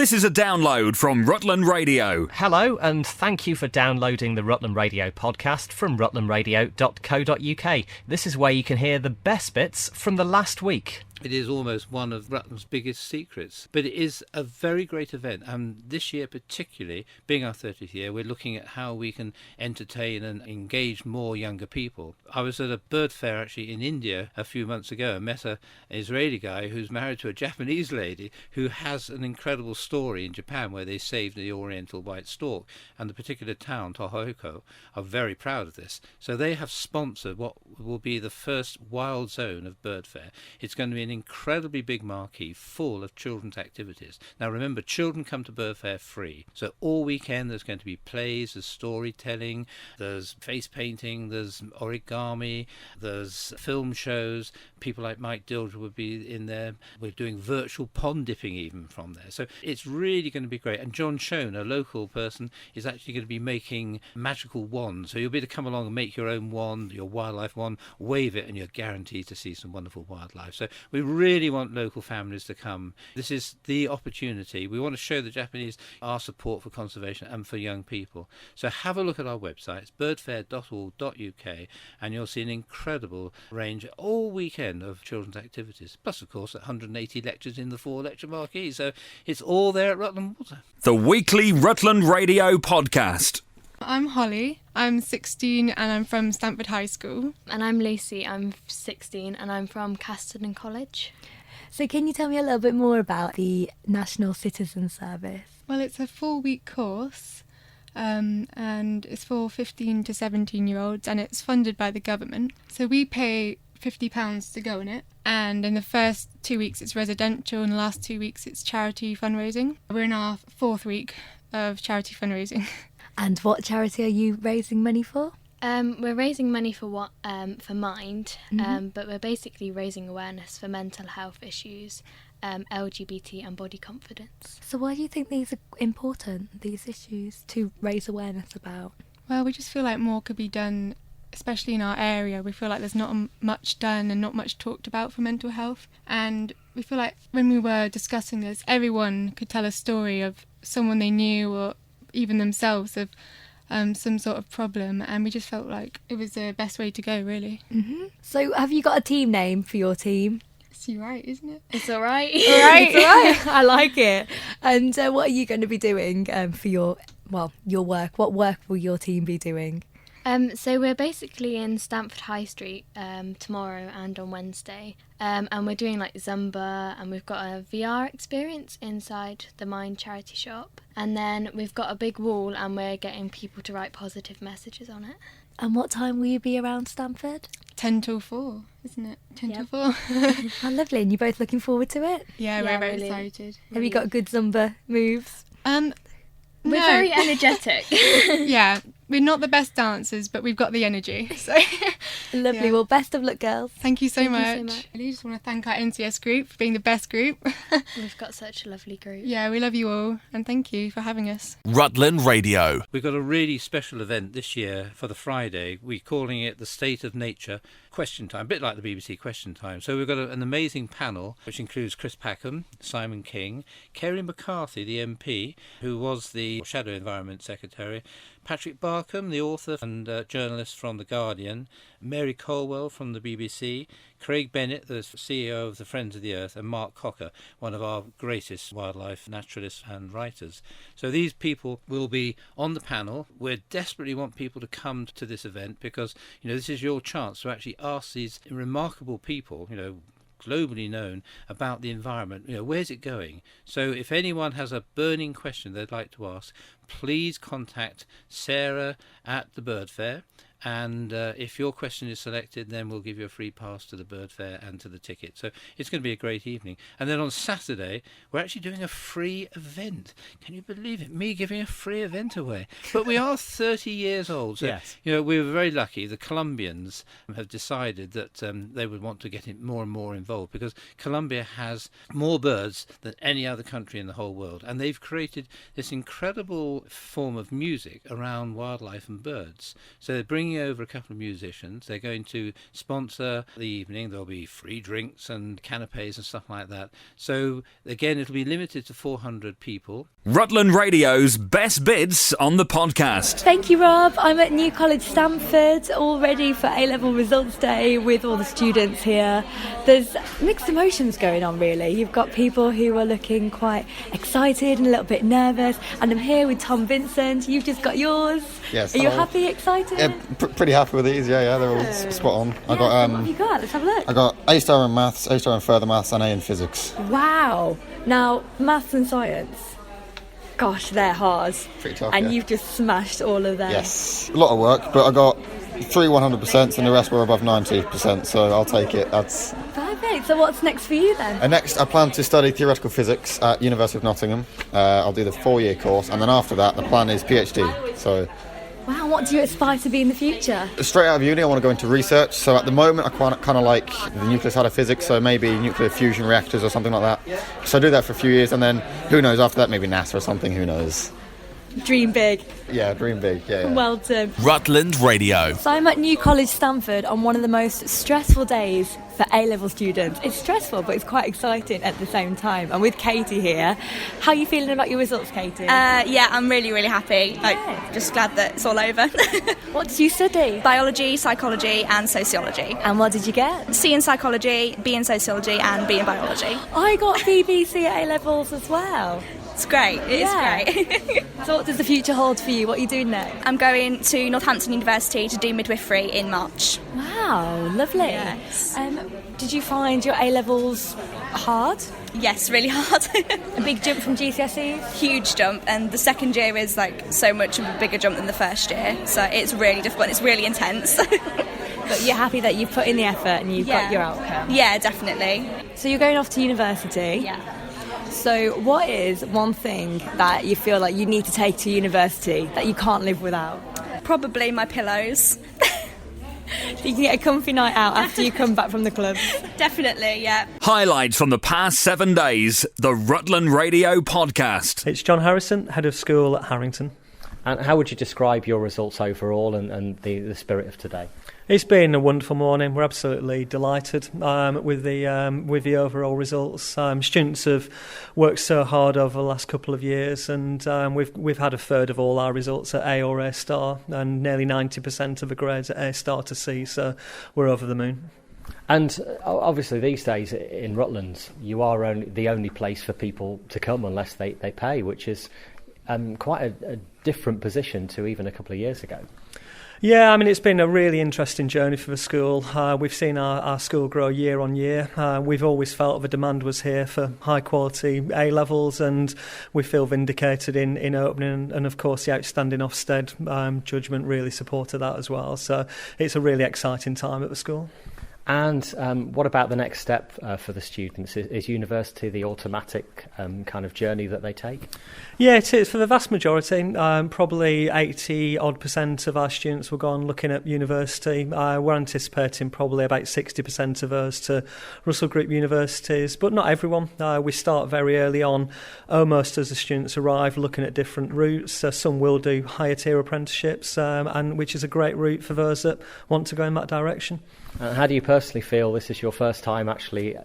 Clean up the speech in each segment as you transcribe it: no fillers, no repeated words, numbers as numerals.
This is a download from Rutland Radio. Hello, and thank you for downloading the Rutland Radio podcast from rutlandradio.co.uk. This is where you can hear the best bits from the last week. It is almost one of Rutland's biggest secrets, but it is a very great event. And this year particularly, being our 30th year, we're looking at how we can entertain and engage more younger people. I was at a bird fair actually in India a few months ago and met an Israeli guy who's married to a Japanese lady who has an incredible story in Japan where they saved the oriental white stork. And the particular town, Tohoku, are very proud of this. So they have sponsored what will be the first wild zone of bird fair. It's going to be an incredibly big marquee full of children's activities. Now remember, children come to bird fair free, so all weekend there's going to be plays, there's storytelling, there's face painting, there's origami, there's film shows. People like Mike Dildra would be in there. We're doing virtual pond dipping even from there, so it's really going to be great. And John Schoen, a local person, is actually going to be making magical wands, so you'll be able to come along and make your own wand, your wildlife wand, wave it, and you're guaranteed to see some wonderful wildlife. So we really want local families to come. This is the opportunity. We want to show the Japanese our support for conservation and for young people. So have a look at our website. It's birdfair.org.uk, and you'll see an incredible range all weekend of children's activities. Plus, of course, 180 lectures in the 4 lecture marquee. So it's all there at Rutland Water. The weekly Rutland Radio podcast. I'm Holly, I'm 16 and I'm from Stamford High School. And I'm Lucy, I'm 16 and I'm from Casterton College. So can you tell me a little bit more about the National Citizen Service? Well, it's a 4-week course and it's for 15 to 17-year-olds and it's funded by the government. So we pay £50 to go in it, and in the first 2 weeks it's residential and the last 2 weeks it's charity fundraising. We're in our 4th week of charity fundraising. And what charity are you raising money for? We're raising money for Mind, but we're basically raising awareness for mental health issues, LGBT and body confidence. So why do you think these are important, these issues, to raise awareness about? Well, we just feel like more could be done, especially in our area. We feel like there's not much done and not much talked about for mental health. And we feel like when we were discussing this, everyone could tell a story of someone they knew or even themselves of some sort of problem, and we just felt like it was the best way to go, really. Mm-hmm. So have you got a team name for your team? It's all right, isn't it? It's all right. All right, it's all right. I like it. And what are you going to be doing for your work? What work will your team be doing? So we're basically in Stamford High Street tomorrow and on Wednesday, and we're doing like Zumba, and we've got a VR experience inside the Mind charity shop, and then we've got a big wall and we're getting people to write positive messages on it. And what time will you be around Stamford? 10 till 4, isn't it? 10 Yep. till 4. How lovely. And you both looking forward to it? Yeah, Yeah, we're very really. excited. Have you got good Zumba moves? We're No. very energetic. Yeah, we're not the best dancers, but we've got the energy. So Lovely. Yeah. Well, best of luck, girls. thank you so Thank you much. so much. I really just want to thank our NCS group for being the best group. We've got such a lovely group. Yeah, we love you all, and thank you for having us. Rutland Radio. We've got a really special event this year for the Friday. We're calling it the State of Nature Question Time, a bit like the BBC Question Time. So we've got an amazing panel, which includes Chris Packham, Simon King, Kerry McCarthy, the MP, who was the Shadow Environment Secretary, Patrick Barkham, the author and journalist from The Guardian, Mary Colwell from the BBC, Craig Bennett, the CEO of the Friends of the Earth, and Mark Cocker, one of our greatest wildlife naturalists and writers. So these people will be on the panel. We desperately want people to come to this event because, this is your chance to actually ask these remarkable people, globally known, about the environment. Where's it going? So if anyone has a burning question they'd like to ask, please contact Sarah at the Bird Fair. And if your question is selected, then we'll give you a free pass to the Bird Fair and to the ticket. So it's going to be a great evening. And then on Saturday, we're actually doing a free event. Can you believe it? Me giving a free event away. But we are 30 years old. So, Yes. we were very lucky. The Colombians have decided that they would want to get more and more involved because Colombia has more birds than any other country in the whole world. And they've created this incredible form of music around wildlife and birds. So they're bringing bringing over a couple of musicians. They're going to sponsor the evening. There'll be free drinks and canapes and stuff like that. So again, it'll be limited to 400 people. Rutland Radio's best bits on the podcast. Thank you, Rob. I'm at New College Stamford, all ready for A-level results day with all the students here. There's mixed emotions going on, really. You've got people who are looking quite excited and a little bit nervous, and I'm here with Tom Vincent. You've just got yours. Yes. Are you happy, excited? Yeah, pretty happy with these. Yeah, they're all spot on. What have you got? Let's have a look. I got A star in maths, A star in further maths, and A in physics. Wow. Now, maths and science. Gosh, they're hard. Pretty tough, and yeah. you've just smashed all of them. Yes, a lot of work, but I got 3 100%, and the rest were above 90%. So I'll take it. That's perfect. So what's next for you then? next, I plan to study theoretical physics at University of Nottingham. I'll do the 4-year course, and then after that, the plan is PhD. So. Wow, what do you aspire to be in the future? Straight out of uni, I want to go into research. So at the moment, I kind of like the nuclear side of physics, so maybe nuclear fusion reactors or something like that. So I do that for a few years, and then who knows, after that, maybe NASA or something, who knows. Dream big. Yeah, dream big, yeah. Well done. Rutland Radio. So I'm at New College Stamford on one of the most stressful days for A-level students. It's stressful, but it's quite exciting at the same time. I'm with Katie here. How are you feeling about your results, Katie? Yeah, I'm really, really happy. Just glad that it's all over. What did you study? Biology, psychology and sociology. And what did you get? C in psychology, B in sociology and B in biology. I got BBC at A-levels as well. It's great. It's great. So what does the future hold for you? What are you doing next? I'm going to Northampton University to do midwifery in March. Wow, lovely. Yes. Did you find your A-levels hard? Yes, really hard. A big jump from GCSEs? Huge jump, and the second year is like so much of a bigger jump than the first year. So it's really difficult. It's really intense. But you're happy that you've put in the effort and you've got your outcome? Yeah, definitely. So you're going off to university? Yeah. So what is one thing that you feel like you need to take to university that you can't live without? Probably my pillows. So you can get a comfy night out after you come back from the club. Definitely, yeah. Highlights from the past 7 days. The Rutland Radio Podcast. It's John Harrison, Head of School at Harrington. And how would you describe your results overall and the spirit of today? It's been a wonderful morning. We're absolutely delighted with the overall results. Students have worked so hard over the last couple of years, and we've had a third of all our results at A or A star, and nearly 90% of the grades at A star to C. So we're over the moon. And obviously these days in Rutland, you are the only place for people to come unless they pay, which is quite a different position to even a couple of years ago. Yeah, I mean, it's been a really interesting journey for the school. We've seen our school grow year on year. We've always felt the demand was here for high-quality A-levels, and we feel vindicated in opening. And, of course, the outstanding Ofsted judgment really supported that as well. So it's a really exciting time at the school. And what about the next step for the students? Is university the automatic kind of journey that they take? Yeah, it is. For the vast majority, probably 80-odd% of our students will go on looking at university. We're anticipating probably about 60% of those to Russell Group universities, but not everyone. We start very early on, almost as the students arrive, looking at different routes. Some will do higher tier apprenticeships, and which is a great route for those that want to go in that direction. How do you personally feel this is your first time actually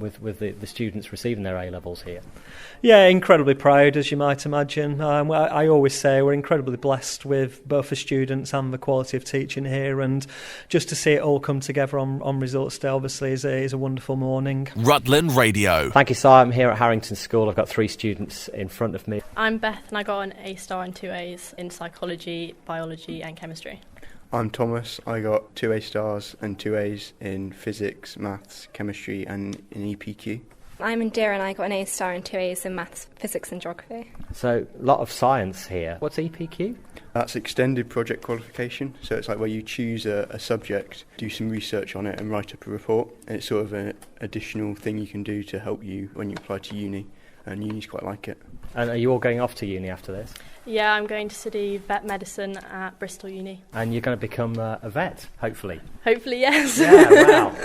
with the students receiving their A-levels here? Yeah, incredibly proud, as you might imagine. I always say we're incredibly blessed with both the students and the quality of teaching here, and just to see it all come together on results day obviously is a wonderful morning. Rutland Radio. Thank you, Si. I'm here at Harrington School. I've got 3 students in front of me. I'm Beth and I got an A star and 2 A's in psychology, biology and chemistry. I'm Thomas. I got 2 A stars and 2 A's in physics, maths, chemistry and in EPQ. I'm Indira and I got an A star and 2 A's in maths, physics and geography. So a lot of science here. What's EPQ? That's extended project qualification. So it's like where you choose a subject, do some research on it and write up a report. And it's sort of an additional thing you can do to help you when you apply to uni. And uni's quite like it. And are you all going off to uni after this? Yeah, I'm going to study vet medicine at Bristol Uni. And you're going to become a vet, hopefully? Hopefully, yes. Yeah, wow.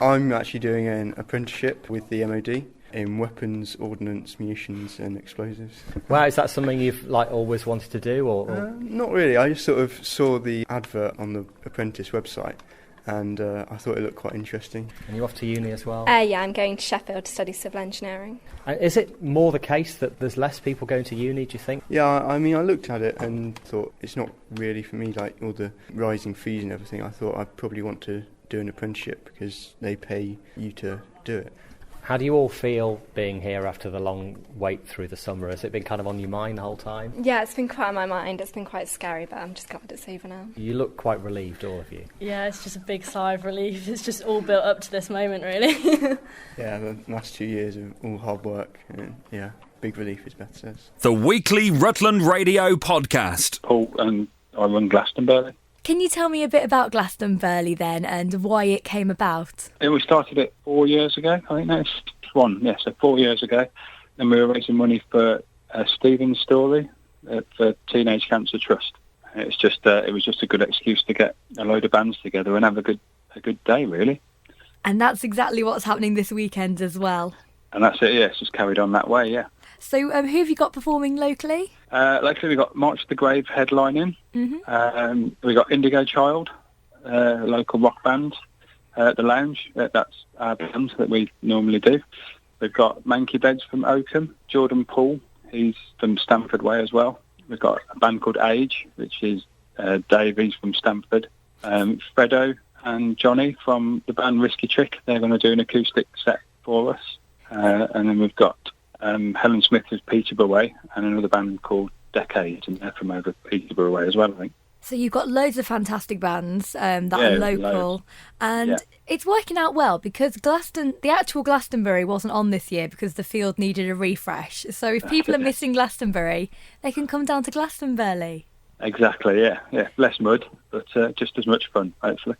I'm actually doing an apprenticeship with the MOD. in weapons, ordnance, munitions and explosives. Wow, is that something you've always wanted to do? Or? Not really, I just sort of saw the advert on the Apprentice website and I thought it looked quite interesting. And you're off to uni as well? Yeah, I'm going to Sheffield to study civil engineering. Is it more the case that there's less people going to uni, do you think? Yeah, I mean, I looked at it and thought it's not really for me, all the rising fees and everything. I thought I'd probably want to do an apprenticeship because they pay you to do it. How do you all feel being here after the long wait through the summer? Has it been kind of on your mind the whole time? Yeah, it's been quite on my mind. It's been quite scary, but I'm just glad it's over now. You look quite relieved, all of you. Yeah, it's just a big sigh of relief. It's just all built up to this moment, really. Yeah, the last 2 years of all hard work, and yeah, big relief is better. The weekly Rutland Radio podcast. Paul and I run Glastonbury. Can you tell me a bit about Glastonbury then and why it came about? We started it 4 years ago, I think that's so 4 years ago. And we were raising money for Stephen's story for Teenage Cancer Trust. It was just a good excuse to get a load of bands together and have a good day, really. And that's exactly what's happening this weekend as well. And that's it, yeah, it's just carried on that way, yeah. So who have you got performing locally? Locally we've got March to the Grave headlining. Mm-hmm. We've got Indigo Child, a local rock band at the Lounge. That's our band that we normally do. We've got Manky Beds from Oakham, Jordan Paul, he's from Stamford Way as well. We've got a band called Age, which is Dave, he's from Stamford. Fredo and Johnny from the band Risky Trick, they're going to do an acoustic set for us. And then we've got Helen Smith is Peterborough Way, and another band called Decades, and they're from over Peterborough Way as well, I think. So you've got loads of fantastic bands that are local, loads. And it's working out well because the actual Glastonbury wasn't on this year because the field needed a refresh. So if people are missing Glastonbury, they can come down to Glastonbury. Exactly, yeah. Less mud, but just as much fun, hopefully.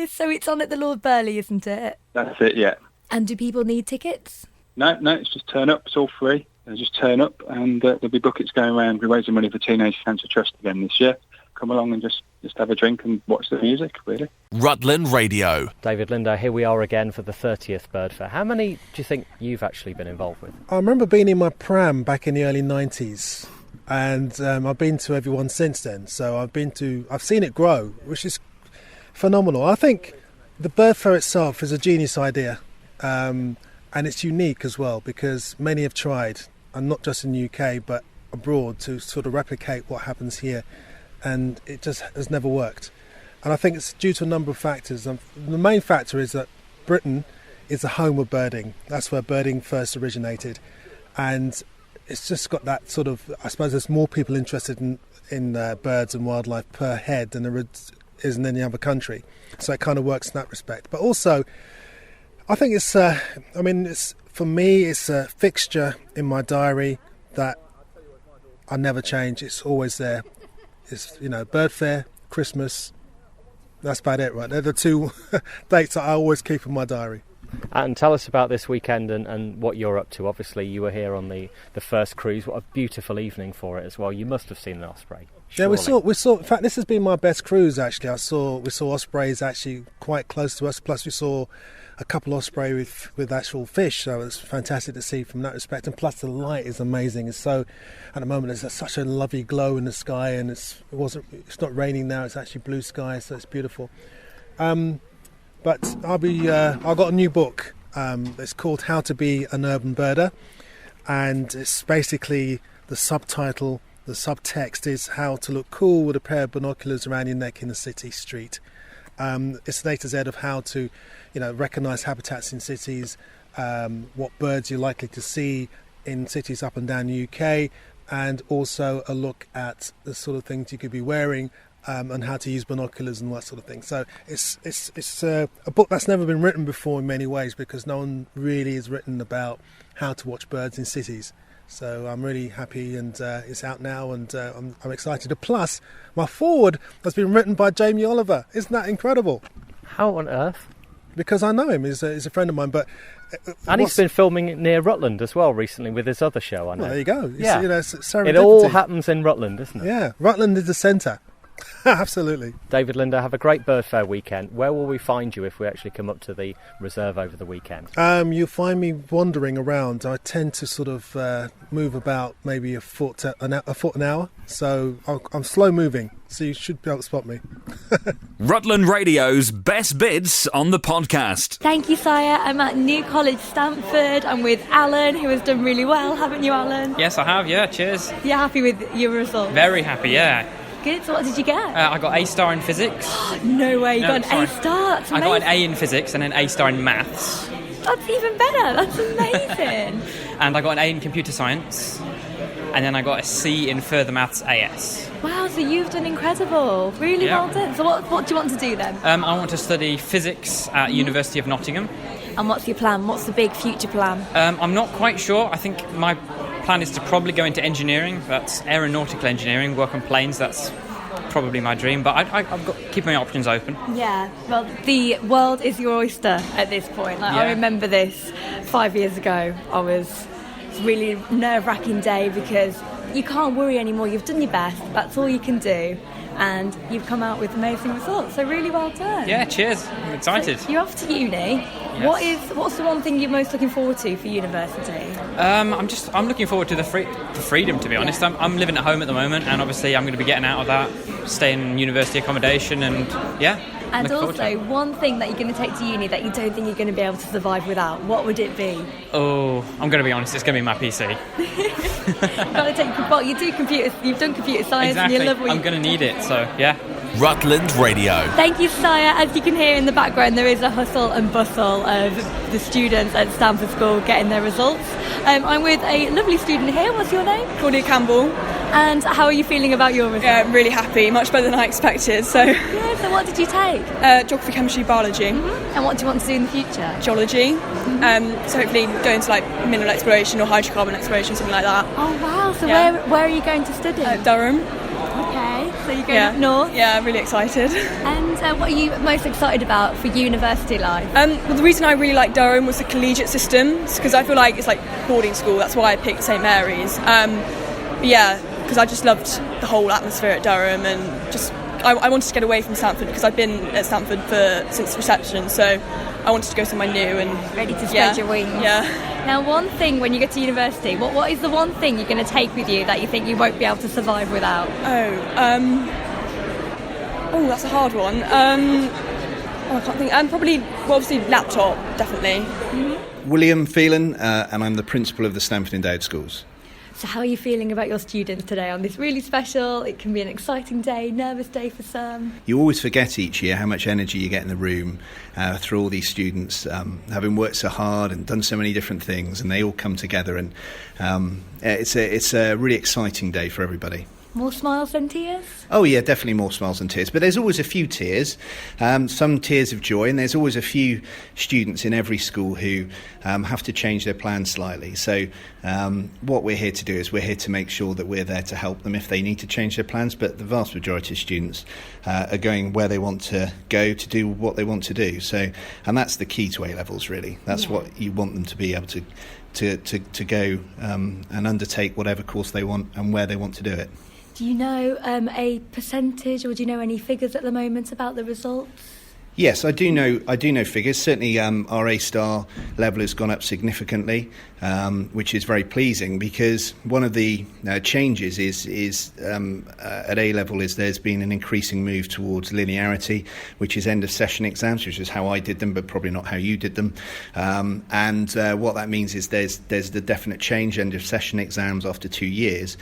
So it's on at the Lord Burleigh, isn't it? That's it, yeah. And do people need tickets? No, it's just turn up. It's all free. Just turn up, and there'll be buckets going around. We're raising money for Teenage Cancer Trust again this year. Come along and just have a drink and watch the music, really. Rutland Radio. David Linder, here we are again for the 30th Bird Fair. How many do you think you've actually been involved with? I remember being in my pram back in the early 90s, and I've been to every one since then. So I've seen it grow, which is phenomenal. I think the Bird Fair itself is a genius idea. And it's unique as well because many have tried, and not just in the UK but abroad, to sort of replicate what happens here, and it just has never worked. And I think it's due to a number of factors. The main factor is that Britain is the home of birding. That's where birding first originated, and it's just got that sort of, I suppose there's more people interested in birds and wildlife per head than there is in any other country, so it kind of works in that respect. But also I think it's for me, it's a fixture in my diary that I never change. It's always there. It's, Bird Fair, Christmas. That's about it, right? They're the two dates that I always keep in my diary. And tell us about this weekend and what you're up to. Obviously, you were here on the first cruise. What a beautiful evening for it as well. You must have seen an osprey. Surely. Yeah, we saw. In fact, this has been my best cruise. Actually, we saw ospreys actually quite close to us. Plus, we saw a couple osprey with actual fish. So it was fantastic to see from that respect. And plus, the light is amazing. At the moment, there's such a lovely glow in the sky, and it's not raining now. It's actually blue sky, so it's beautiful. But I've got a new book. It's called How to Be an Urban Birder, and it's basically the subtitle. The subtext is how to look cool with a pair of binoculars around your neck in a city street. It's an A to Z of how to, recognise habitats in cities, what birds you're likely to see in cities up and down the UK, and also a look at the sort of things you could be wearing and how to use binoculars and that sort of thing. So it's a book that's never been written before in many ways because no one really has written about how to watch birds in cities. So I'm really happy, and it's out now, and I'm excited. Plus, my foreword has been written by Jamie Oliver. Isn't that incredible? How on earth? Because I know him. He's a friend of mine. But and he's been filming near Rutland as well recently with his other show, I know. Well, there you go. Yeah. It's serendipity. It all happens in Rutland, isn't it? Yeah, Rutland is the centre. Absolutely. David, Linda, have a great bird fair weekend. Where will we find you if we actually come up to the reserve over the weekend? You'll find me wandering around. I tend to sort of move about maybe a foot an hour, so I'm slow moving, so you should be able to spot me. Rutland Radio's best bits on the podcast. Thank you, Saya. I'm at New College Stamford. I'm with Alan, who has done really well, haven't you, Alan? Yes, I have, yeah, cheers. You're happy with your results? Very happy, yeah. Good, so what did you get? I got A star in physics. No way, you got an A star, that's amazing. I got an A in physics and an A star in maths. That's even better, that's amazing. And I got an A in computer science. And then I got a C in further maths AS. Wow, so you've done incredible. Really well done. So what do you want to do then? I want to study physics at University of Nottingham. And what's your plan? What's the big future plan? I'm not quite sure. I think my plan is to probably go into engineering. That's aeronautical engineering, work on planes. That's probably my dream. But I've got keep my options open. Yeah, well, the world is your oyster at this point. I remember this 5 years ago. It's a really nerve-wracking day because you can't worry anymore. You've done your best. That's all you can do. And you've come out with amazing results, so really well done. Yeah, cheers. I'm excited. So you're off to uni. Yes. What's the one thing you're most looking forward to for university? I'm looking forward to the freedom, to be honest. I'm living at home at the moment, and obviously I'm going to be getting out of that, staying in university accommodation, and yeah. And also, one thing that you're going to take to uni that you don't think you're going to be able to survive without, what would it be? Oh, I'm going to be honest, it's going to be my PC. You've done computer science, exactly. And you love what I'm going to need it, so yeah. Rutland Radio. Thank you, Saya. As you can hear in the background, there is a hustle and bustle of the students at Stamford School getting their results. I'm with a lovely student here. What's your name? Claudia Campbell. And how are you feeling about your results? Yeah, I'm really happy. Much better than I expected. So what did you take? Geography, chemistry, biology. Mm-hmm. And what do you want to do in the future? Geology. Mm-hmm. So hopefully go into like mineral exploration or hydrocarbon exploration, something like that. Oh wow! So where are you going to study? Durham. Okay, so you're going up north? Yeah, I'm really excited. And what are you most excited about for university life? Well, the reason I really like Durham was the collegiate system, because I feel like it's like boarding school. That's why I picked St Mary's. Because I just loved the whole atmosphere at Durham, and just I wanted to get away from Stamford because I've been at Stamford since reception, so I wanted to go somewhere new and ready to spread your wings. Yeah. Now, one thing when you get to university, what is the one thing you're going to take with you that you think you won't be able to survive without? That's a hard one. I can't think. Obviously laptop, definitely. Mm-hmm. William Phelan, and I'm the principal of the Stamford Endowed Schools. So how are you feeling about your students today on this really special, it can be an exciting day, nervous day for some? You always forget each year how much energy you get in the room through all these students, having worked so hard and done so many different things, and they all come together, and it's a really exciting day for everybody. More smiles than tears? Oh yeah, definitely more smiles than tears. But there's always a few tears, some tears of joy, and there's always a few students in every school who have to change their plans slightly. So what we're here to do is we're here to make sure that we're there to help them if they need to change their plans. But the vast majority of students are going where they want to go to do what they want to do. So, and that's the key to A-levels, really. That's what you want them to be able to go and undertake whatever course they want and where they want to do it. Do you know a percentage, or do you know any figures at the moment about the results? Yes, I do know figures. Certainly, our A-star level has gone up significantly, which is very pleasing, because one of the changes is at A-level is there's been an increasing move towards linearity, which is end-of-session exams, which is how I did them, but probably not how you did them. And what that means is there's the definite change, end-of-session exams after 2 years.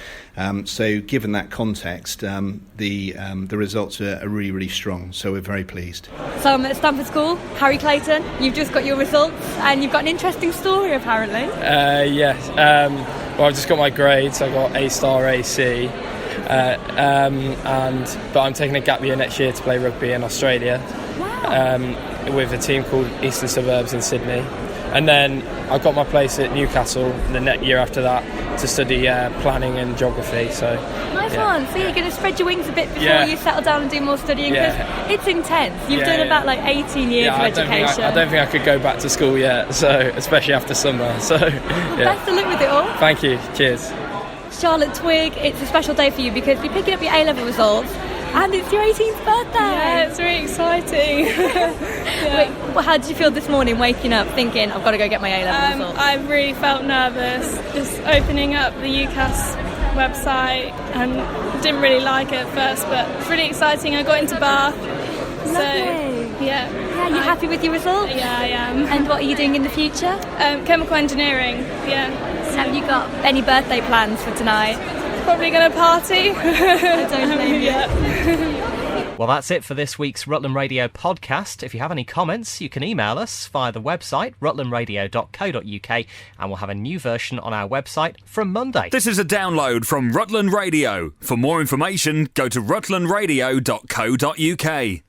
So, given that context, the results are really, really strong. So we're very pleased. So I'm at Stamford School, Harry Clayton, you've just got your results and you've got an interesting story apparently. Yes, well I've just got my grades, I got A-star, AC, but I'm taking a gap year next year to play rugby in Australia. Wow. With a team called Eastern Suburbs in Sydney. And then I got my place at Newcastle the next year after that to study planning and geography. So nice one. So you're going to spread your wings a bit before you settle down and do more studying, because it's intense. You've done about like 18 years of education. I don't think I could go back to school yet, so especially after summer. So best of luck with it all. Thank you. Cheers. Charlotte Twigg, it's a special day for you because you're picking up your A-level results. And it's your 18th birthday! Yeah, it's really exciting. Wait, well, how did you feel this morning waking up thinking, I've got to go get my A-level results? I really felt nervous just opening up the UCAS website and didn't really like it at first, but it's really exciting. I got into Bath. Lovely. So, yeah. Yeah, you happy with your results? Yeah, I am. And what are you doing in the future? Chemical engineering, yeah. Have you got any birthday plans for tonight? Probably going to party. I don't blame you. Well, that's it for this week's Rutland Radio podcast. If you have any comments, you can email us via the website, rutlandradio.co.uk, and we'll have a new version on our website from Monday. This is a download from Rutland Radio. For more information, go to rutlandradio.co.uk.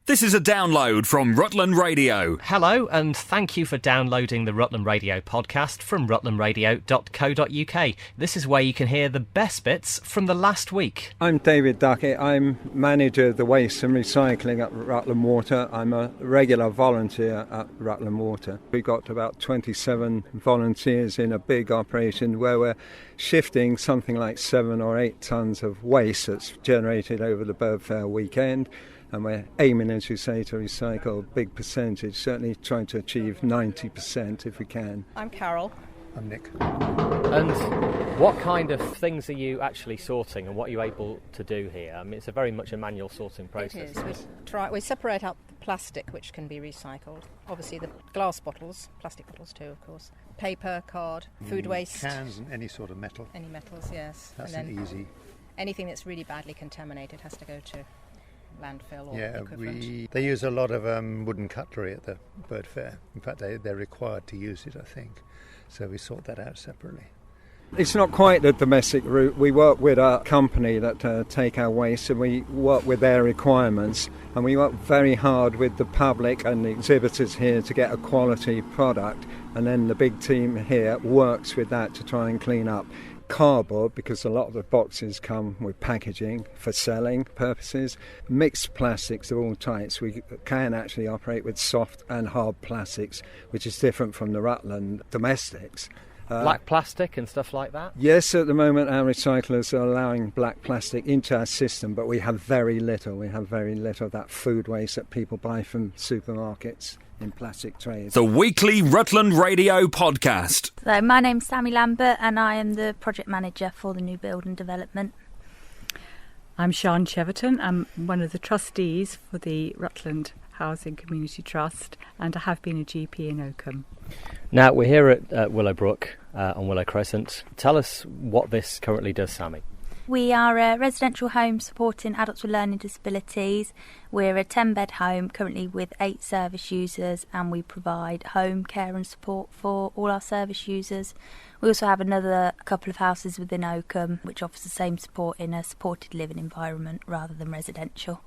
This is a download from Rutland Radio. Hello, and thank you for downloading the Rutland Radio podcast from rutlandradio.co.uk. This is where you can hear the best bits from the last week. I'm David Duckett. I'm manager of the waste and recycling at Rutland Water. I'm a regular volunteer at Rutland Water. We've got about 27 volunteers in a big operation where we're shifting something like 7 or 8 tonnes of waste that's generated over the Bird Fair weekend. And we're aiming, as you say, to recycle a big percentage, certainly trying to achieve 90% if we can. I'm Carol. I'm Nick. And what kind of things are you actually sorting and what are you able to do here? I mean, it's very much a manual sorting process. It is. We separate out the plastic, which can be recycled. Obviously the glass bottles, plastic bottles too, of course. Paper, card, food waste. Cans and any sort of metal. Any metals, yes. That's and then easy. Anything that's really badly contaminated has to go to landfill or equivalent. They use a lot of wooden cutlery at the Bird Fair. In fact, they're required to use it, I think. So we sort that out separately. It's not quite the domestic route. We work with a company that take our waste and we work with their requirements, and we work very hard with the public and the exhibitors here to get a quality product, and then the big team here works with that to try and clean up cardboard, because a lot of the boxes come with packaging for selling purposes, mixed plastics of all types. We can actually operate with soft and hard plastics, which is different from the Rutland domestics. Black plastic and stuff like that? Yes, at the moment our recyclers are allowing black plastic into our system, but we have very little. We have very little of that food waste that people buy from supermarkets in plastic trays. The weekly Rutland Radio podcast. So my name's Sammy Lambert and I am the project manager for the new build and development. I'm Sian Cheverton. I'm one of the trustees for the Rutland Housing Community Trust, and I have been a GP in Oakham. Now, we're here at Willowbrook on Willow Crescent. Tell us what this currently does, Sammy. We are a residential home supporting adults with learning disabilities. We're a 10-bed home currently with 8 service users, and we provide home care and support for all our service users. We also have another couple of houses within Oakham which offers the same support in a supported living environment rather than residential.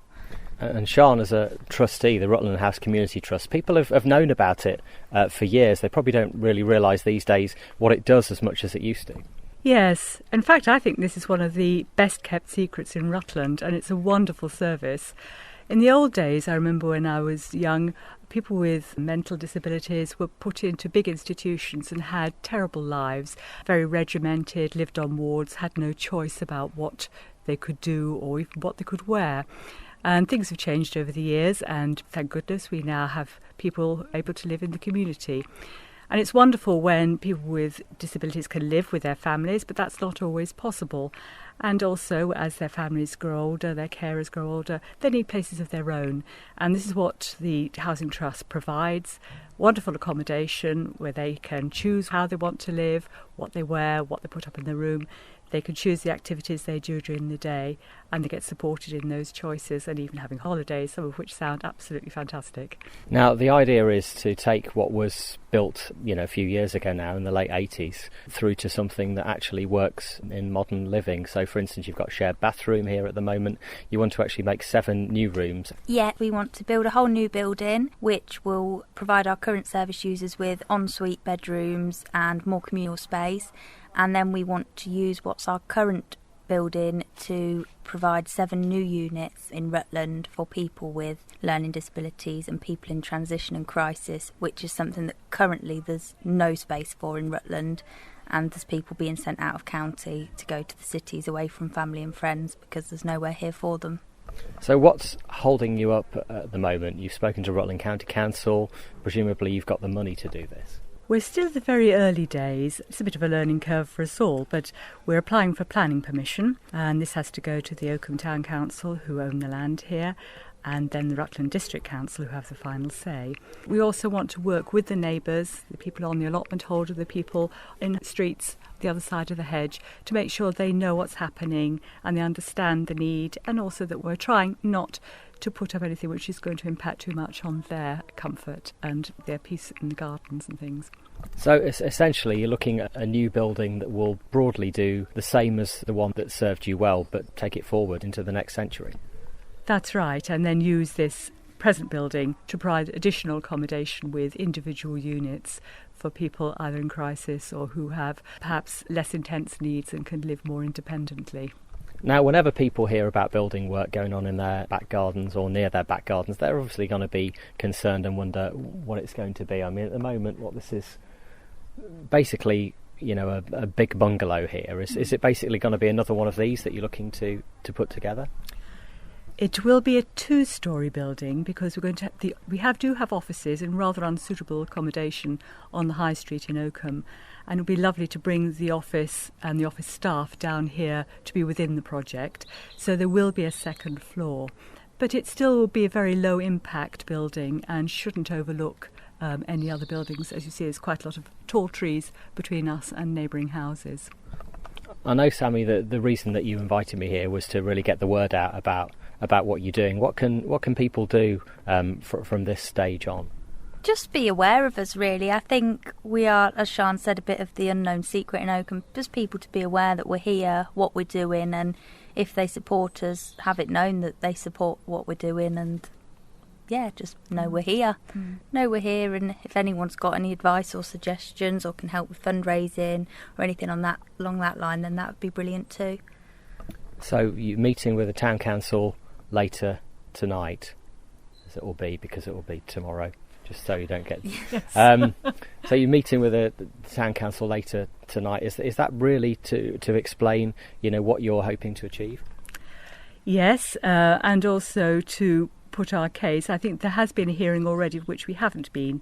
And Sian, as a trustee, the Rutland House Community Trust, people have known about it for years. They probably don't really realise these days what it does as much as it used to. Yes, in fact I think this is one of the best kept secrets in Rutland, and it's a wonderful service. In the old days, I remember when I was young, people with mental disabilities were put into big institutions and had terrible lives, very regimented, lived on wards, had no choice about what they could do or even what they could wear. And things have changed over the years, and thank goodness we now have people able to live in the community. And it's wonderful when people with disabilities can live with their families, but that's not always possible. And also, as their families grow older, their carers grow older, they need places of their own. And this is what the Housing Trust provides. Wonderful accommodation where they can choose how they want to live, what they wear, what they put up in their room. They can choose the activities they do during the day, and they get supported in those choices, and even having holidays, some of which sound absolutely fantastic. Now, the idea is to take what was built, a few years ago now, in the late 80s, through to something that actually works in modern living. So, for instance, you've got a shared bathroom here at the moment. You want to actually make 7 new rooms. Yeah, we want to build a whole new building, which will provide our current service users with ensuite bedrooms and more communal space. And then we want to use what's our current building to provide 7 new units in Rutland for people with learning disabilities and people in transition and crisis, which is something that currently there's no space for in Rutland. and there's people being sent out of county to go to the cities away from family and friends because there's nowhere here for them. So what's holding you up at the moment? You've spoken to Rutland County Council, presumably you've got the money to do this. We're still at the very early days. It's a bit of a learning curve for us all, but we're applying for planning permission, and this has to go to the Oakham Town Council, who own the land here, and then the Rutland District Council, who have the final say. We also want to work with the neighbours, the people on the allotment holder, the people in streets the other side of the hedge, to make sure they know what's happening and they understand the need, and also that we're trying not to put up anything which is going to impact too much on their comfort and their peace in the gardens and things. So essentially you're looking at a new building that will broadly do the same as the one that served you well, but take it forward into the next century. That's right, and then use this present building to provide additional accommodation with individual units for people either in crisis or who have perhaps less intense needs and can live more independently. Now, whenever people hear about building work going on in their back gardens or near their back gardens, they're obviously going to be concerned and wonder what it's going to be. I mean, at the moment, what this is basically, you know, a big bungalow here. Is it basically going to be another one of these that you're looking to put together? It will be a two-storey building because we're going to do have offices in rather unsuitable accommodation on the High Street in Oakham, and it would be lovely to bring the office and the office staff down here to be within the project. So there will be a second floor, but it still will be a very low-impact building and shouldn't overlook any other buildings. As you see, there's quite a lot of tall trees between us and neighbouring houses. I know, Sammy, that the reason that you invited me here was to really get the word out about what you're doing. What can people do from this stage on? Just be aware of us, really. I think we are, as Sian said, a bit of the unknown secret in Oakham. Just people to be aware that we're here, what we're doing, and if they support us, have it known that they support what we're doing, and yeah, just know we're here. Know we're here, and if anyone's got any advice or suggestions or can help with fundraising or anything along that line, then that would be brilliant too. So you're meeting with the town council later tonight, as it will be, because it will be tomorrow, just so you don't get... Yes. So you're meeting with the town council later tonight. Is that really to explain, you know, what you're hoping to achieve? Yes, and also to put our case. I think there has been a hearing already which we haven't been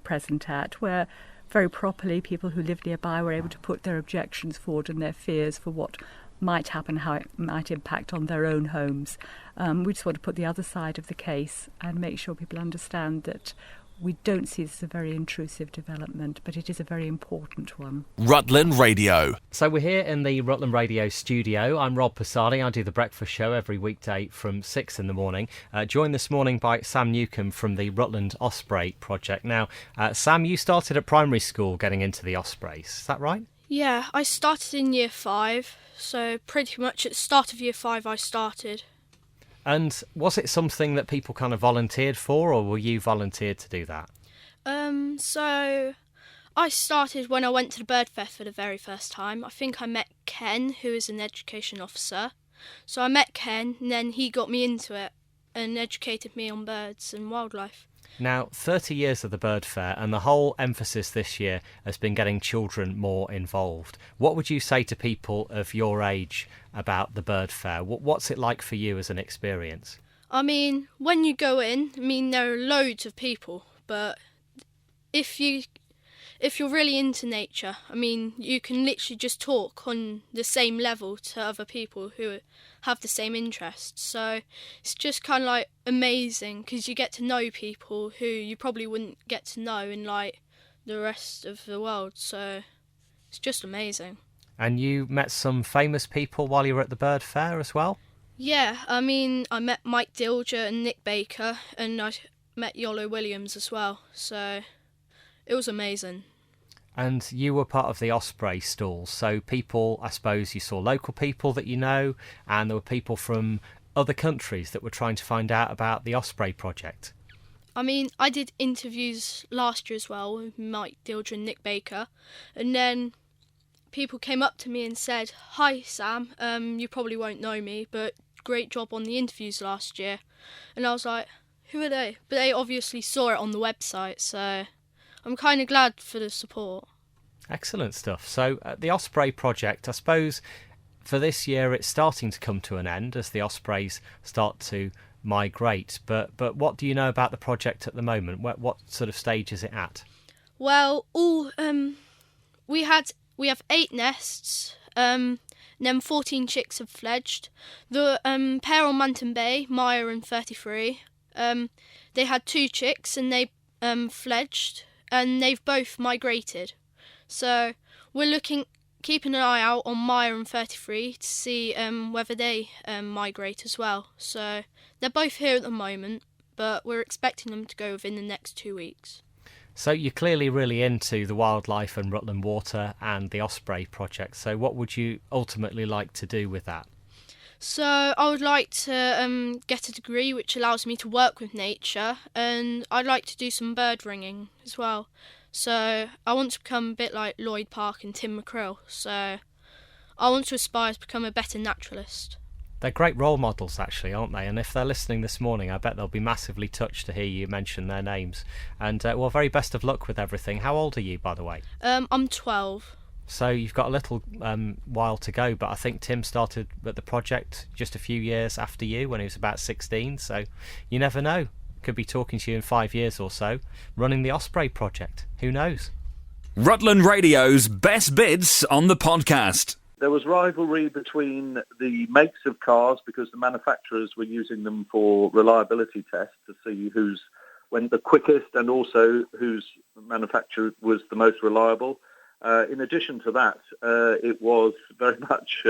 present at, where very properly people who live nearby were able to put their objections forward and their fears for what might happen, how it might impact on their own homes. We just want to put the other side of the case and make sure people understand that we don't see this as a very intrusive development, but it is a very important one. Rutland Radio. So we're here in the Rutland Radio studio. I'm Rob Passardi. I do the breakfast show every weekday from 6 in the morning. Joined this morning by Sam Newcombe from the Rutland Osprey project. Now, Sam, you started at primary school getting into the Ospreys. Is that right? Yeah, I started in year 5, so pretty much at the start of year 5 I started. And was it something that people kind of volunteered for, or were you volunteered to do that? So I started when I went to the bird fair for the very first time. I think I met Ken, who is an education officer. So I met Ken, and then he got me into it and educated me on birds and wildlife. Now, 30 years of the bird fair, and the whole emphasis this year has been getting children more involved. What would you say to people of your age about the bird fair? What's it like for you as an experience? I mean, when you go in, there are loads of people, but if you're really into nature, you can literally just talk on the same level to other people who have the same interests. So it's just kind of like amazing because you get to know people who you probably wouldn't get to know in like the rest of the world. So it's just amazing. And you met some famous people while you were at the bird fair as well? Yeah, I met Mike Dilger and Nick Baker, and I met Yolo Williams as well. So it was amazing. And you were part of the Osprey stalls, so people, I suppose you saw local people that you know, and there were people from other countries that were trying to find out about the Osprey project. I did interviews last year as well with Mike Dilger and Nick Baker, and then people came up to me and said, "Hi Sam, you probably won't know me, but great job on the interviews last year." And I was like, who are they? But they obviously saw it on the website, so I'm kind of glad for the support. Excellent stuff. So the Osprey project, I suppose for this year it's starting to come to an end as the ospreys start to migrate. But what do you know about the project at the moment? What sort of stage is it at? Well, we have 8 nests. And then 14 chicks have fledged. The pair on Manton Bay, Maya and 33, they had 2 chicks and they fledged, and they've both migrated. So we're keeping an eye out on Maya and 33 to see whether they migrate as well. So they're both here at the moment, but we're expecting them to go within the next 2 weeks. So you're clearly really into the wildlife and Rutland Water and the Osprey project. So what would you ultimately like to do with that? So I would like to get a degree which allows me to work with nature, and I'd like to do some bird ringing as well. So I want to become a bit like Lloyd Park and Tim McCrill. So I want to aspire to become a better naturalist. They're great role models, actually, aren't they? And if they're listening this morning, I bet they'll be massively touched to hear you mention their names. And, well, very best of luck with everything. How old are you, by the way? I'm 12. So you've got a little while to go, but I think Tim started at the project just a few years after you when he was about 16, so you never know. Could be talking to you in 5 years or so, running the Osprey project. Who knows? Rutland Radio's best bits on the podcast. There was rivalry between the makes of cars because the manufacturers were using them for reliability tests to see who's went the quickest and also whose manufacturer was the most reliable. In addition to that, it was very much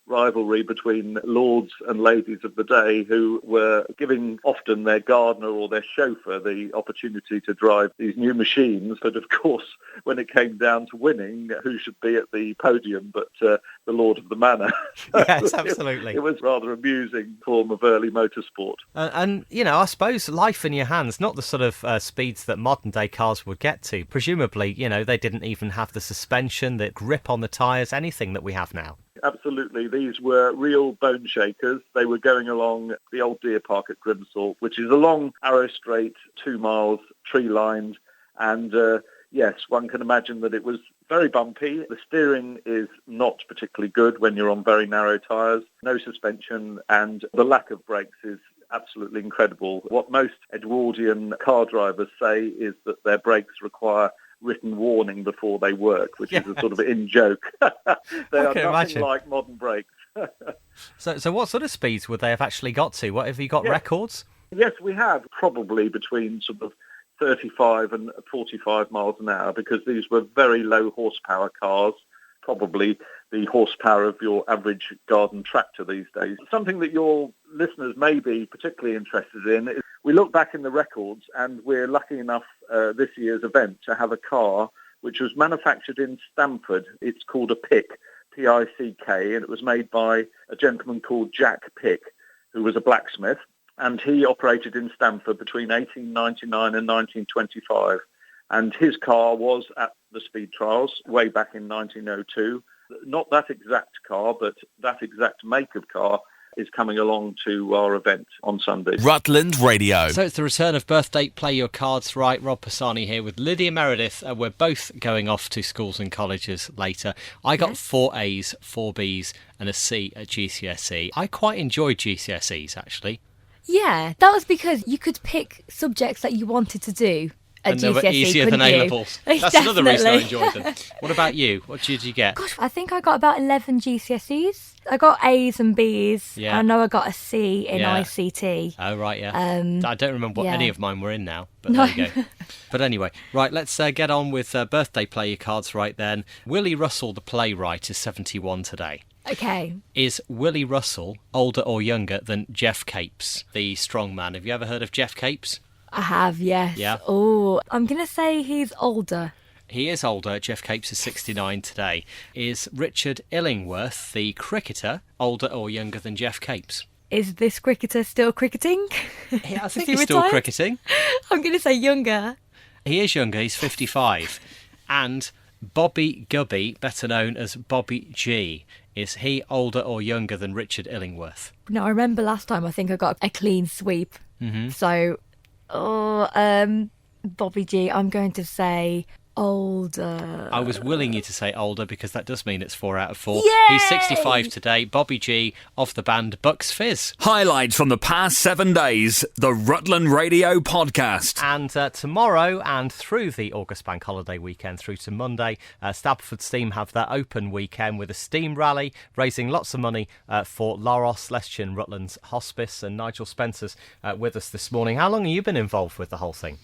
rivalry between lords and ladies of the day who were giving often their gardener or their chauffeur the opportunity to drive these new machines. But of course, when it came down to winning, who should be at the podium but the Lord of the Manor? Yes, absolutely. It was rather amusing form of early motorsport. And, you know, I suppose life in your hands, not the sort of speeds that modern day cars would get to. Presumably, you know, they didn't even have the suspension, the grip on the tyres, anything that we have now. Absolutely. These were real bone shakers. They were going along the old deer park at Grimsthorpe, which is a long, arrow straight, 2 miles, tree-lined. And yes, one can imagine that it was very bumpy. The steering is not particularly good when you're on very narrow tyres. No suspension, and the lack of brakes is absolutely incredible. What most Edwardian car drivers say is that their brakes require written warning before they work, which is a sort of in-joke. They are nothing like modern brakes. So what sort of speeds would they have actually got to? What have you got records? Yes, we have, probably between sort of 35 and 45 miles an hour, because these were very low horsepower cars, probably the horsepower of your average garden tractor these days. Something that your listeners may be particularly interested in is we look back in the records, and we're lucky enough this year's event to have a car which was manufactured in Stamford. It's called a Pick, P-I-C-K, and it was made by a gentleman called Jack Pick, who was a blacksmith, and he operated in Stamford between 1899 and 1925. And his car was at the speed trials way back in 1902. Not that exact car, but that exact make of car is coming along to our event on Sunday. Rutland Radio. So it's the return of Birthday Play Your Cards Right. Rob Pisani here with Lydia Meredith. We're both going off to schools and colleges later. I got 4 A's, 4 B's and a C at GCSE. I quite enjoyed GCSEs, actually. Yeah, that was because you could pick subjects that you wanted to do at and GCSE, they were easier than A-levels. That's another reason I enjoyed them. What about you? What did you get? Gosh, I think I got about 11 GCSEs. I got A's and B's. Yeah. I know I got a C in ICT. Oh, right, yeah. I don't remember what any of mine were in now, but No. there you go. But anyway, right, let's get on with Birthday Play Your Cards Right then. Willie Russell, the playwright, is 71 today. Okay. Is Willie Russell older or younger than Jeff Capes, the strongman? Have you ever heard of Jeff Capes? I have, yes. Yeah. Oh, I'm going to say he's older. He is older. Jeff Capes is 69 today. Is Richard Illingworth, the cricketer, older or younger than Jeff Capes? Is this cricketer still cricketing? Yeah, I think he's still cricketing. I'm going to say younger. He is younger. He's 55. And Bobby Gubby, better known as Bobby G, is he older or younger than Richard Illingworth? Now, I remember last time I think I got a clean sweep. Mm-hmm. So, Bobby G, I'm going to say Older. I was willing you to say older because that does mean it's 4 out of 4. Yay! He's 65 today. Bobby G of the band Brookes Fizz. Highlights from the past 7 days, the Rutland Radio Podcast. And tomorrow and through the August Bank Holiday weekend through to Monday, Stapleford Steam have their open weekend with a steam rally, raising lots of money for Laros, Leschan, Rutland's Hospice. And Nigel Spencer's with us this morning. How long have you been involved with the whole thing?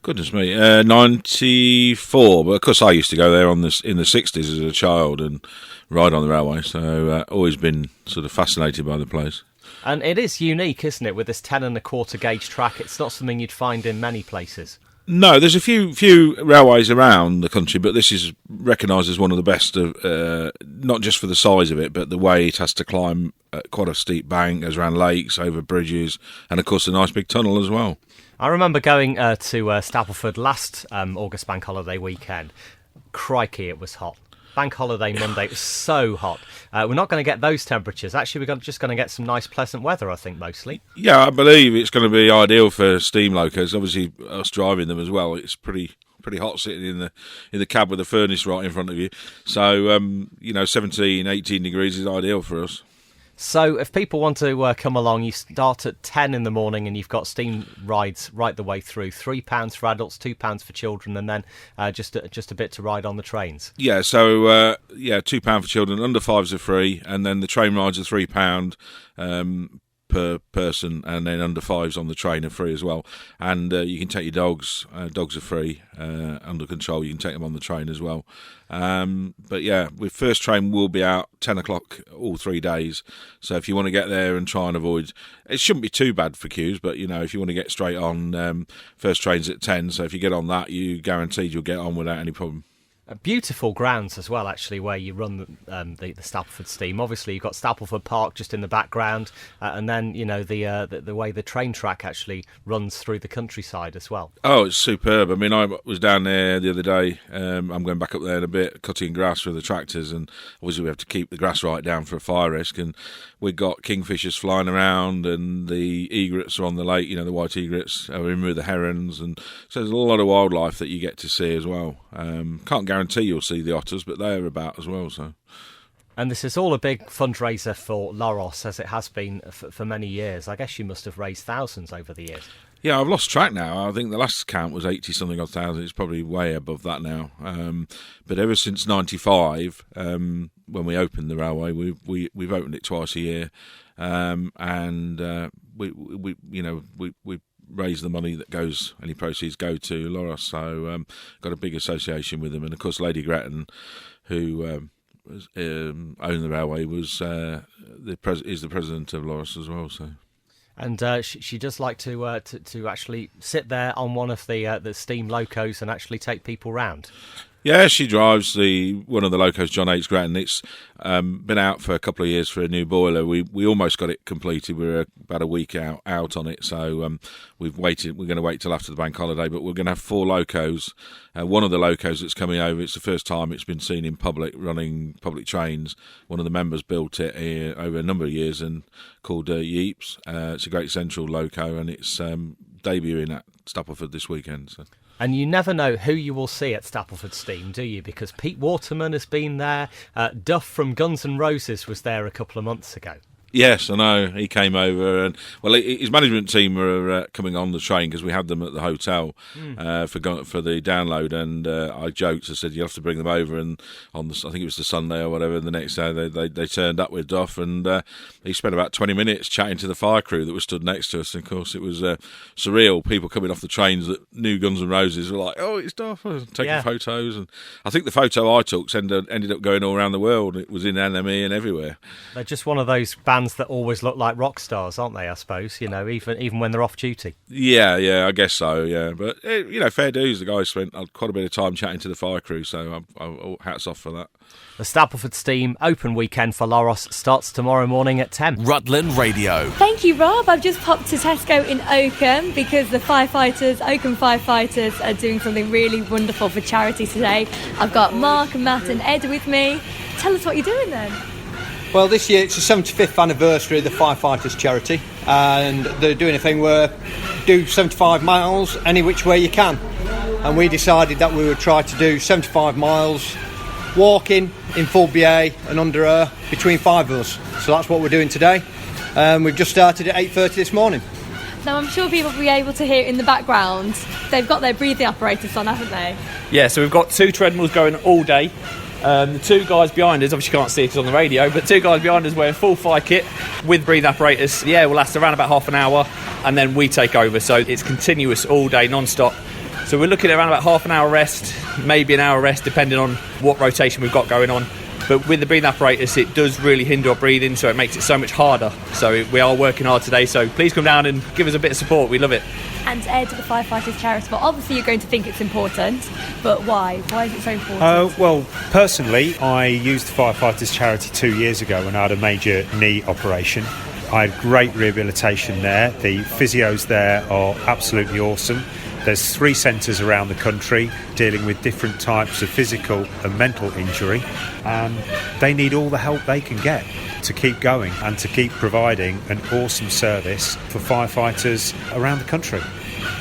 Goodness me, 94. But of course, I used to go there in the 60s as a child and ride on the railway. So always been sort of fascinated by the place. And it is unique, isn't it? With this 10 1/4 gauge track, it's not something you'd find in many places. No, there's a few railways around the country, but this is recognised as one of the best of, not just for the size of it, but the way it has to climb quite a steep bank, goes around lakes, over bridges, and of course a nice big tunnel as well. I remember going to Stapleford last August Bank Holiday weekend. Crikey, it was hot. Bank Holiday Monday, it was so hot. We're not going to get those temperatures. Actually, we're just going to get some nice, pleasant weather, I think, mostly. Yeah, I believe it's going to be ideal for steam locos. Obviously, us driving them as well. It's pretty hot sitting in the cab with the furnace right in front of you. So, 17, 18 degrees is ideal for us. So if people want to come along, you start at 10 in the morning and you've got steam rides right the way through. £3 for adults, £2 for children, and then just a bit to ride on the trains. Yeah, so £2 for children, under 5s are free, and then the train rides are £3 per person, and then under 5s on the train are free as well. And you can take your dogs. Dogs are free, under control. You can take them on the train as well. But yeah, with first train will be out 10 o'clock all 3 days. So if you want to get there and try and avoid, it shouldn't be too bad for queues. But if you want to get straight on, first train's at 10. So if you get on that, you guaranteed you'll get on without any problem. Beautiful grounds as well, actually, where you run the Stapleford Steam. Obviously, you've got Stapleford Park just in the background, and then the way the train track actually runs through the countryside as well. Oh, it's superb. I mean, I was down there the other day. I'm going back up there in a bit, cutting grass with the tractors, and obviously we have to keep the grass right down for a fire risk. And we've got kingfishers flying around, and the egrets are on the lake. The white egrets are in with the herons, and so there's a lot of wildlife that you get to see as well. Can't guarantee you'll see the otters, but they're about as well. So, and this is all a big fundraiser for Laros, as it has been for many years. I guess you must have raised thousands over the years. Yeah, I've lost track now. I think the last count was 80-something odd thousand. It's probably way above that now. But ever since '95, when we opened the railway, we've opened it twice a year, and we raise the money that goes, any proceeds go to Laros. So got a big association with them, and of course Lady Gretton, who owned the railway, is the president of Laros as well. So. And she does like to actually sit there on one of the steam locos and actually take people round. Yeah, she drives one of the locos, John H. Gretton. It's been out for a couple of years for a new boiler. We almost got it completed. We're about a week out on it, so we've waited. We're going to wait till after the bank holiday, but we're going to have 4 locos. One of the locos that's coming over, it's the first time it's been seen in public, running public trains. One of the members built it over a number of years and called Yeeps. It's a Great Central loco, and it's debuting at Stapleford this weekend. So. And you never know who you will see at Stapleford Steam, do you? Because Pete Waterman has been there. Duff from Guns N' Roses was there a couple of months ago. Yes, I know. He came over, and his management team were coming on the train because we had them at the hotel for the download. And I joked, I said you have to bring them over. And I think it was the Sunday or whatever, the next day they turned up with Duff, and he spent about 20 minutes chatting to the fire crew that was stood next to us. And of course, it was surreal. People coming off the trains that knew Guns N' Roses were like, "Oh, it's Duff," taking photos. And I think the photo I took ended up going all around the world. It was in NME and everywhere. They're just one of those bands that always look like rock stars, aren't they? I suppose even when they're off duty. Yeah, I guess so. Yeah, but fair dues. The guys spent quite a bit of time chatting to the fire crew, so hats off for that. The Stapleford Steam open weekend for Laros starts tomorrow morning at 10. Rutland Radio. Thank you, Rob. I've just popped to Tesco in Oakham because the Oakham firefighters are doing something really wonderful for charity today. I've got Mark, Matt and Ed with me. Tell us what you're doing then. Well, this year it's the 75th anniversary of the Firefighters Charity, and they're doing a thing where do 75 miles any which way you can. and we decided that we would try to do 75 miles walking in full BA and under air between 5 of us. So that's what we're doing today. We've just started at 8:30 this morning. Now, I'm sure people will be able to hear in the background, they've got their breathing apparatus on, haven't they? Yeah, so we've got 2 treadmills going all day. The 2 guys behind us, obviously can't see it on the radio, but 2 guys behind us wearing full fire kit with breathing apparatus. Yeah, will last around about half an hour, and then we take over. So it's continuous all day, non-stop. So we're looking at around about half an hour rest, maybe an hour rest, depending on what rotation we've got going on. But with the breathing apparatus, it does really hinder our breathing, so it makes it so much harder. So we are working hard today, so please come down and give us a bit of support. We love it. And Air to the Firefighters Charity. Well, obviously you're going to think it's important, but why? Why is it so important? Well, personally, I used the Firefighters Charity 2 years ago when I had a major knee operation. I had great rehabilitation there. The physios there are absolutely awesome. There's 3 centres around the country dealing with different types of physical and mental injury, and they need all the help they can get to keep going and to keep providing an awesome service for firefighters around the country.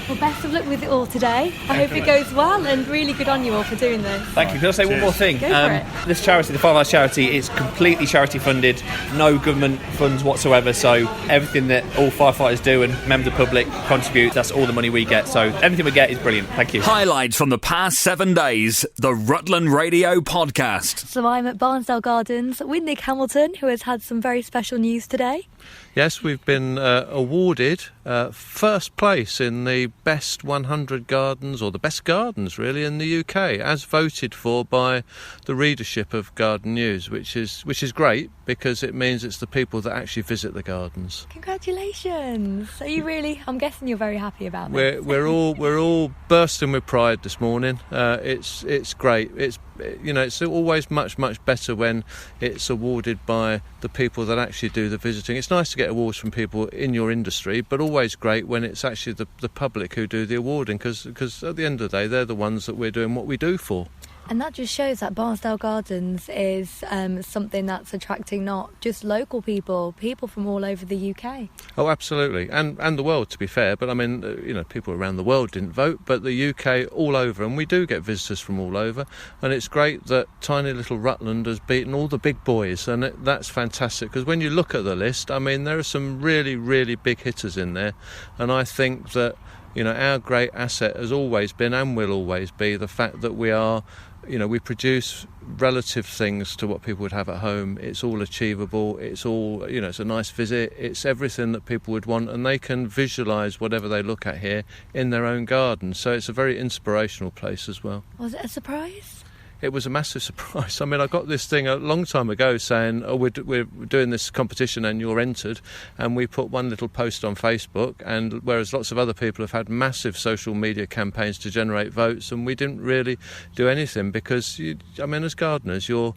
Well, best of luck with it all today. I hope it goes well, and really good on you all for doing this. Thank you. Can I say one more thing? Go for it. This charity, the Firefighters Charity, is completely charity funded, no government funds whatsoever, so everything that all firefighters do and members of the public contribute, that's all the money we get, so anything we get is brilliant. Thank you. Highlights from the past 7 days, the Rutland Radio Podcast. So I'm at Barnsdale Gardens with Nick Hamilton, who has had some very special news today. Yes, we've been awarded first place in the best 100 gardens, or the best gardens really, in the UK, as voted for by the readership of Garden News, which is great because it means it's the people that actually visit the gardens. Congratulations! Are you really? I'm guessing you're very happy about this. We're all bursting with pride this morning. It's great. It's always much better when it's awarded by the people that actually do the visiting. It's nice to get awards from people in your industry, but always great when it's actually the public who do the awarding, because at the end of the day they're the ones that we're doing what we do for. And that just shows that Barnsdale Gardens is something that's attracting not just local people from all over the UK. Oh, absolutely, and the world, to be fair. But I mean, people around the world didn't vote, but the UK all over, and we do get visitors from all over. And it's great that tiny little Rutland has beaten all the big boys, and that's fantastic. Because when you look at the list, I mean, there are some really, really big hitters in there, and I think that our great asset has always been and will always be the fact that we are. We produce relative things to what people would have at home. It's all achievable. It's all, it's a nice visit. It's everything that people would want, and they can visualise whatever they look at here in their own garden. So it's a very inspirational place as well. Was it a surprise? It was a massive surprise. I mean, I got this thing a long time ago saying, we're doing this competition and you're entered, and we put one little post on Facebook, and whereas lots of other people have had massive social media campaigns to generate votes, and we didn't really do anything because, as gardeners, you're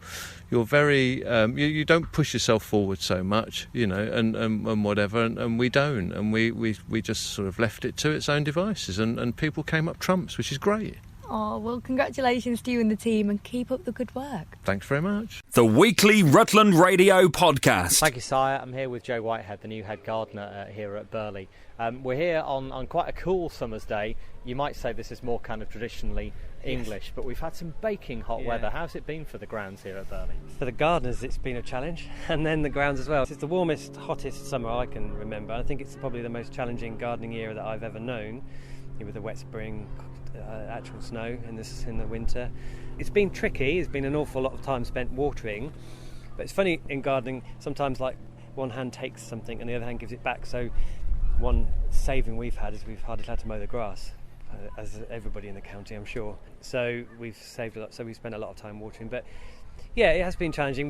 very, you don't push yourself forward so much, and whatever, and we don't, and we just sort of left it to its own devices, and people came up trumps, which is great. Oh, well, congratulations to you and the team, and keep up the good work. Thanks very much. The weekly Rutland Radio Podcast. Thank you, Sire. I'm here with Joe Whitehead, the new head gardener here at Burley. We're here on quite a cool summer's day. You might say this is more kind of traditionally English, but we've had some baking hot weather. How's it been for the grounds here at Burley? For the gardeners, it's been a challenge, and then the grounds as well. It's the warmest, hottest summer I can remember. I think it's probably the most challenging gardening year that I've ever known, with a wet spring, actual snow in the winter. It's been tricky. It's been an awful lot of time spent watering, but it's funny in gardening, sometimes like one hand takes something and the other hand gives it back. So one saving we've had is we've hardly had to mow the grass, as everybody in the county, I'm sure. So we've saved a lot, so we've spent a lot of time watering. But yeah, it has been challenging.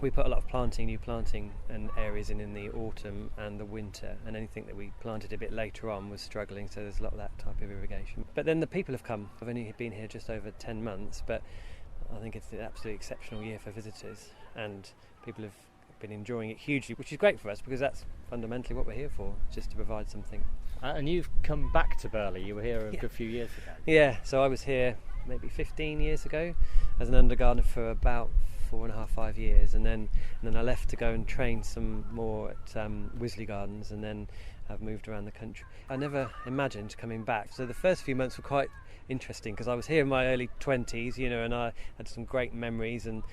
We put a lot of new planting and areas in the autumn and the winter, and anything that we planted a bit later on was struggling, so there's a lot of that type of irrigation. But then the people have come. I've only been here just over 10 months, but I think it's an absolutely exceptional year for visitors, and people have been enjoying it hugely, which is great for us because that's fundamentally what we're here for, just to provide something. And you've come back to Burley. You were here a good few years ago. Yeah, so I was here maybe 15 years ago as an under gardener for about 4.5, 5 years, and then I left to go and train some more at Wisley Gardens, and then I've moved around the country. I never imagined coming back, so the first few months were quite interesting because I was here in my early 20s, and I had some great memories and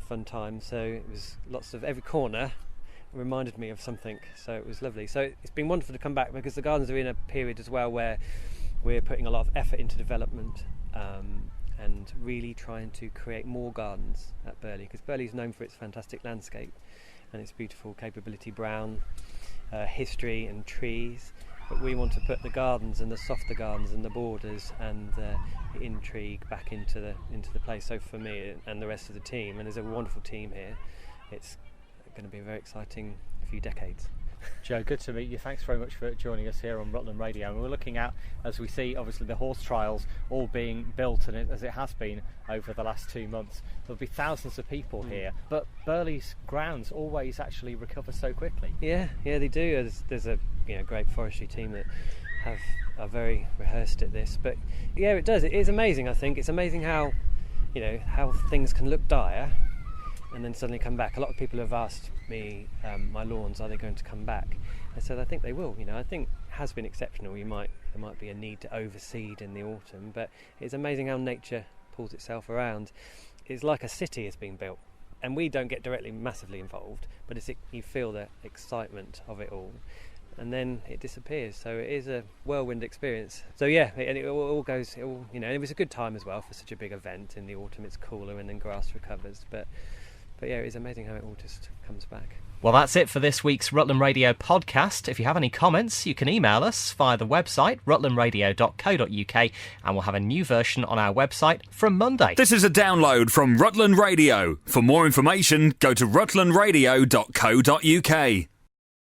fun times, so it was lots of every corner reminded me of something, so it was lovely. So it's been wonderful to come back because the gardens are in a period as well where we're putting a lot of effort into development and really trying to create more gardens at Burley, because Burley is known for its fantastic landscape and its beautiful capability brown, history and trees, but we want to put the gardens and the softer gardens and the borders and the intrigue back into the place. So for me and the rest of the team, and there's a wonderful team here, it's going to be a very exciting few decades. Joe, good to meet you. Thanks very much for joining us here on Rutland Radio. And we're looking at, as we see, obviously the horse trials all being built, and as it has been over the last 2 months, there'll be thousands of people here. But Burley's grounds always actually recover so quickly. Yeah, they do. There's a great forestry team that are very rehearsed at this. But yeah, it does. It is amazing. I think it's amazing how things can look dire and then suddenly come back. A lot of people have asked me, my lawns, are they going to come back? I said I think they will. I think it has been exceptional. There might be a need to overseed in the autumn, but it's amazing how nature pulls itself around. It's like a city is being built, and we don't get directly massively involved, but you feel the excitement of it all, and then it disappears. So it is a whirlwind experience. So yeah, it all goes. It was a good time as well for such a big event. In the autumn, it's cooler, and then grass recovers, but yeah, it's amazing how it all just comes back. Well, that's it for this week's Rutland Radio podcast. If you have any comments, you can email us via the website, rutlandradio.co.uk, and we'll have a new version on our website from Monday. This is a download from Rutland Radio. For more information, go to rutlandradio.co.uk.